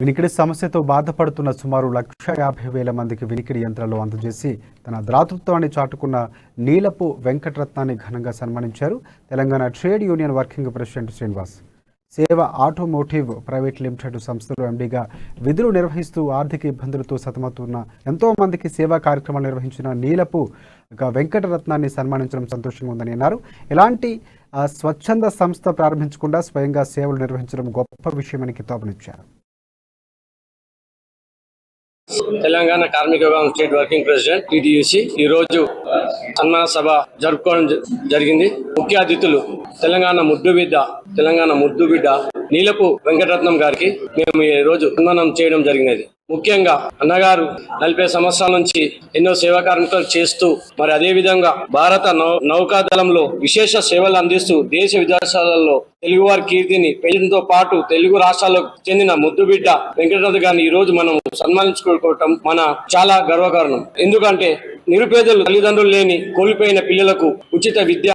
వినికిడి సమస్యతో బాధపడుతున్న సుమారు 1,50,000 మందికి వినికిడి యంత్రాలు అందజేసి తన దాతృత్వాన్ని చాటుకున్న నీలపు వెంకటరత్నాన్ని ఘనంగా సన్మానించారు Telangana trade union working president Srinivas. సేవ ఆటోమోటివ్ ప్రైవేట్ లిమిటెడ్ సంస్థలో ఎండీగా విధులు నిర్వహిస్తూ ఆర్థిక ఇబ్బందులతో సతమతమవుతున్న ఎంతో మందికి సేవా కార్యక్రమాలు నిర్వహించిన నీలపు వెంకటరత్నాన్ని సన్మానించడం సంతోషంగా ఉందని అన్నారు. ఇలాంటి స్వచ్ఛంద సంస్థ ప్రారంభించకుండా స్వయంగా సేవలు నిర్వహించడం గొప్ప విషయమని కితాబునిచ్చారు. తెలంగాణ కార్మిక విభాగం స్టేట్ వర్కింగ్ ప్రెసిడెంట్ టీడీయూసీ ఈ రోజు సన్మాన సభ జరుపుకోవడం జరిగింది. ముఖ్య అతిథులు తెలంగాణ ముద్దు బిడ్డ నీలపు వెంకటరత్నం గారికి మేము ఈ రోజు సన్మానం చేయడం జరిగినది. ముఖ్యంగా అన్నగారు 40 సంవత్సరాల నుంచి ఎన్నో సేవా కార్యక్రమాలు చేస్తూ మరి అదే విధంగా భారత నౌకాదళంలో విశేష సేవలు అందిస్తూ దేశ విదేశాలలో తెలుగువారి కీర్తిని పెంచడంతో పాటు తెలుగు రాష్ట్రాలకు చెందిన ముద్దుబిడ్డ వెంకటరత్న గారిని ఈ రోజు మనం సన్మానించుకోవటం మన చాలా గర్వకారణం. ఎందుకంటే నిరుపేదలు తల్లిదండ్రులు లేని కోల్పోయిన పిల్లలకు ఉచిత విద్య